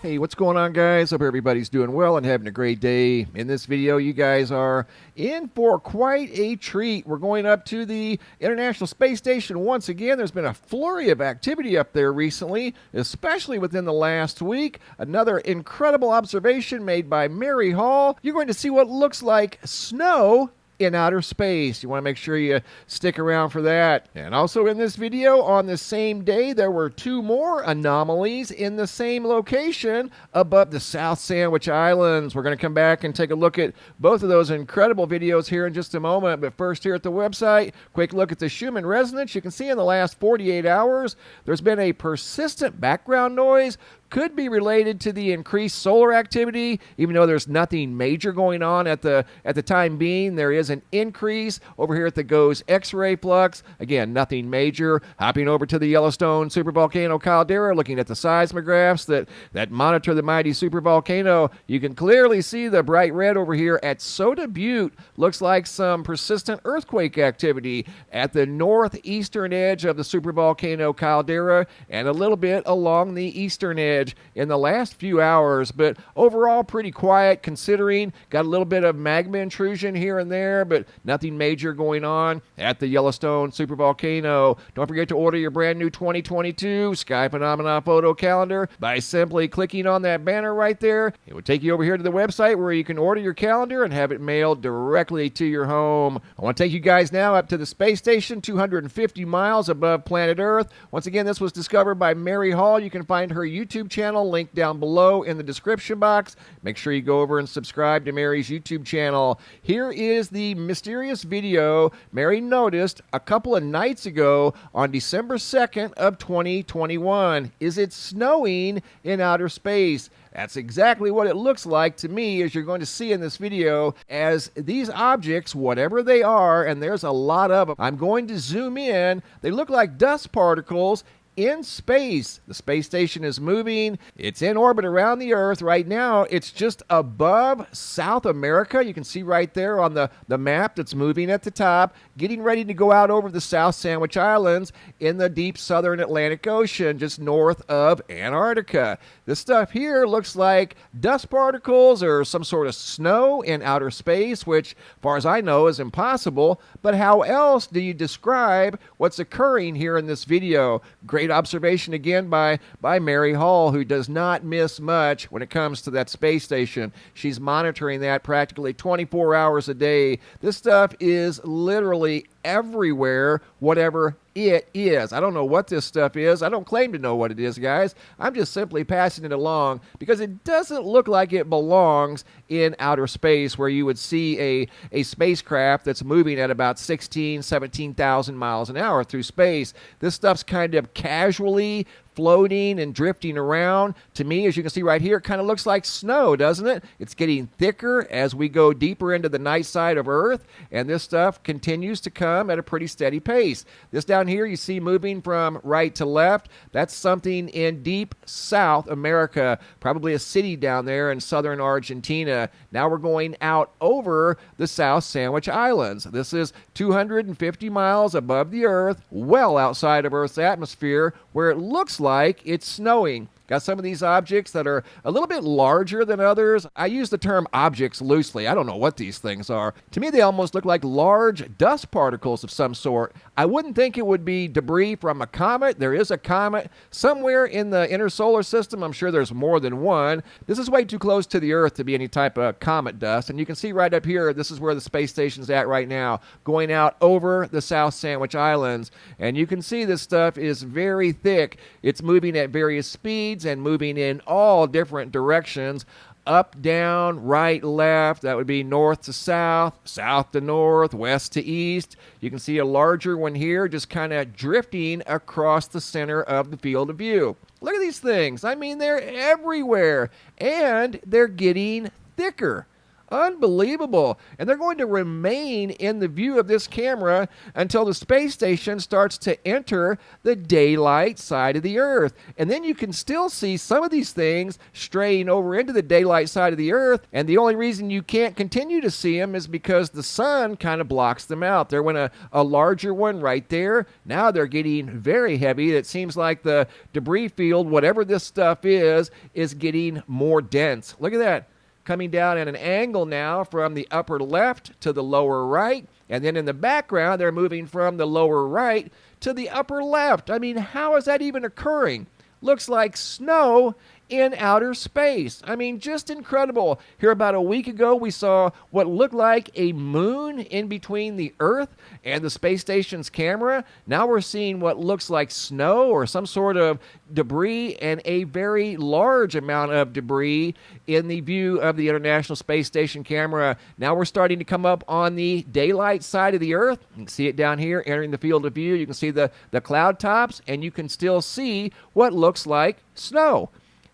Hey, what's going on, guys? Hope everybody's doing well and having a great day. In this video, you guys are in for quite a treat. We're going up to the International Space Station once again. There's been a flurry of activity up there recently, especially within the last week. Another incredible observation made by Mary Hall. You're going to see what looks like snow in outer space. You want to make sure you stick around for that. And also in this video, on the same day, there were two more anomalies in the same location above the South Sandwich Islands. We're going to come back and take a look at both of those incredible videos here in just a moment. But first, here at the website, quick look at the Schumann resonance. You can see in the last 48 hours, there's been a persistent background noise. Could be related to the increased solar activity, even though there's nothing major going on at the time being. There is an increase over here at the GOES X-ray flux. Again, nothing major. Hopping over to the Yellowstone supervolcano caldera, looking at the seismographs that monitor the mighty supervolcano. You can clearly see the bright red over here at Soda Butte. Looks like some persistent earthquake activity at the northeastern edge of the supervolcano caldera and a little bit along the eastern edge in the last few hours, but overall pretty quiet considering. Got a little bit of magma intrusion here and there, but nothing major going on at the Yellowstone supervolcano. Don't forget to order your brand new 2022 Sky Phenomena photo calendar by simply clicking on that banner right there. It will take you over here to the website where you can order your calendar and have it mailed directly to your home. I want to take you guys now up to the space station, 250 miles above planet Earth. Once again, this was discovered by Mary Hall. You can find her YouTube channel linked down below in the description box. Make sure you go over and subscribe to Mary's YouTube channel. Here is the mysterious video Mary noticed a couple of nights ago on December 2nd of 2021. Is it snowing in outer space? That's exactly what it looks like to me, as you're going to see in this video, as these objects, whatever they are, and there's a lot of them, I'm going to zoom in, they look like dust particles in space. The space station is moving. It's in orbit around the Earth. Right now, it's just above South America. You can see right there on the map that's moving at the top, getting ready to go out over the South Sandwich Islands in the deep southern Atlantic Ocean, just north of Antarctica. This stuff here looks like dust particles or some sort of snow in outer space, which, as far as I know, is impossible. But how else do you describe what's occurring here in this video? Great observation again by Mary Hall, who does not miss much when it comes to that space station. She's monitoring that practically 24 hours a day. This stuff is literally everywhere, whatever it is. I don't know what this stuff is. I don't claim to know what it is, guys. I'm just simply passing it along because it doesn't look like it belongs in outer space, where you would see a spacecraft that's moving at about 17,000 miles an hour through space. This stuff's kind of casually floating and drifting around. To me, as you can see right here, it kind of looks like snow, doesn't it? It's getting thicker as we go deeper into the night side of Earth, and this stuff continues to come at a pretty steady pace. This down here you see moving from right to left, that's something in deep South America, probably a city down there in southern Argentina. Now we're going out over the South Sandwich Islands. This is 250 miles above the Earth, well outside of Earth's atmosphere, where it looks like it's snowing. Got some of these objects that are a little bit larger than others. I use the term objects loosely. I don't know what these things are. To me, they almost look like large dust particles of some sort. I wouldn't think it would be debris from a comet. There is a comet somewhere in the inner solar system. I'm sure there's more than one. This is way too close to the Earth to be any type of comet dust. And you can see right up here, this is where the space station's at right now, going out over the South Sandwich Islands. And you can see this stuff is very thick. It's moving at various speeds and moving in all different directions. Up, down, right, left. That would be north to south, south to north, west to east. You can see a larger one here just kind of drifting across the center of the field of view. Look at these things. I mean, they're everywhere, and they're getting thicker. Unbelievable. And they're going to remain in the view of this camera until the space station starts to enter the daylight side of the Earth. And then you can still see some of these things straying over into the daylight side of the Earth. And the only reason you can't continue to see them is because the sun kind of blocks them out. There went a larger one right there. Now they're getting very heavy. It seems like the debris field, whatever this stuff is getting more dense. Look at that. Coming down at an angle now from the upper left to the lower right. And then in the background, they're moving from the lower right to the upper left. I mean, how is that even occurring? Looks like snow in outer space. I mean, just incredible. Here about a week ago, we saw what looked like a moon in between the Earth and the space station's camera. Now we're seeing what looks like snow or some sort of debris, and a very large amount of debris in the view of the International Space Station camera. Now we're starting to come up on the daylight side of the Earth. You can see it down here entering the field of view. You can see the cloud tops, and you can still see what looks like snow.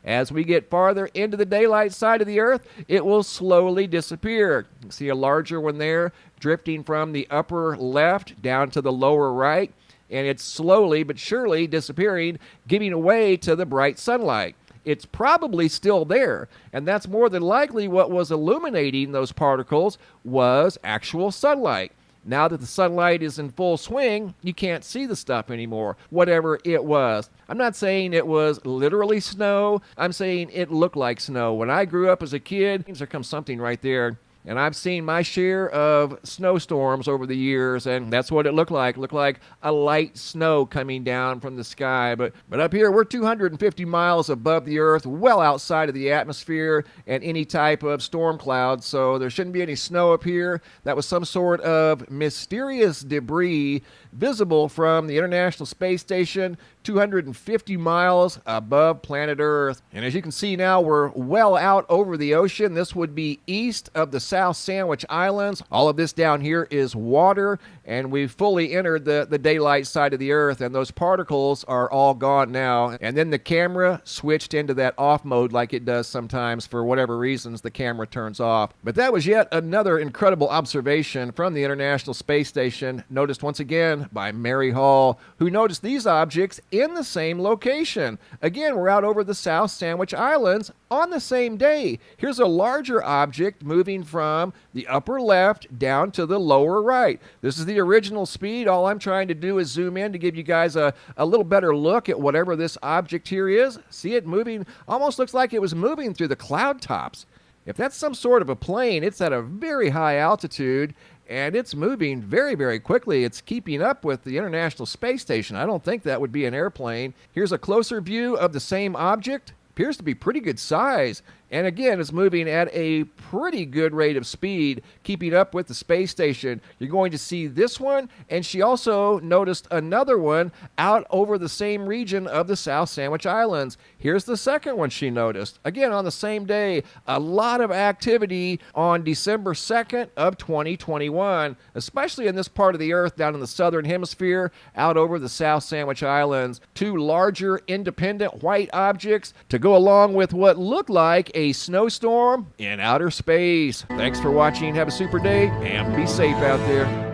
As we get farther into the daylight side of the Earth, it will slowly disappear. You can see a larger one there drifting from the upper left down to the lower right, and it's slowly but surely disappearing, giving way to the bright sunlight. It's probably still there, and that's more than likely what was illuminating those particles was actual sunlight. Now that the sunlight is in full swing, you can't see the stuff anymore, whatever it was. I'm not saying it was literally snow. I'm saying it looked like snow. When I grew up as a kid, there comes something right there. And I've seen my share of snowstorms over the years, and that's what it looked like. It looked like a light snow coming down from the sky. But up here, we're 250 miles above the Earth, well outside of the atmosphere and any type of storm cloud, so there shouldn't be any snow up here. That was some sort of mysterious debris visible from the International Space Station 250 miles above planet Earth. And as you can see now, we're well out over the ocean. This would be east of the South Sandwich Islands. All of this down here is water, and we've fully entered the daylight side of the Earth, and those particles are all gone now. And then the camera switched into that off mode like it does sometimes. For whatever reasons, the camera turns off. But that was yet another incredible observation from the International Space Station, noticed once again by Mary Hall, who noticed these objects in the same location. Again, we're out over the South Sandwich Islands on the same day. Here's a larger object moving from the upper left down to the lower right. This is the original speed. All I'm trying to do is zoom in to give you guys a little better look at whatever this object here is. See it moving? Almost looks like it was moving through the cloud tops. If that's some sort of a plane, it's at a very high altitude, and it's moving very, very quickly. It's keeping up with the International Space Station. I don't think that would be an airplane. Here's a closer view of the same object. Appears to be pretty good size. And again, it's moving at a pretty good rate of speed, keeping up with the space station. You're going to see this one, and she also noticed another one out over the same region of the South Sandwich Islands. Here's the second one she noticed. Again, on the same day, a lot of activity on December 2nd of 2021, especially in this part of the Earth down in the southern hemisphere, out over the South Sandwich Islands. Two larger independent white objects to go along with what looked like a snowstorm in outer space. Thanks for watching. Have a super day and be safe out there.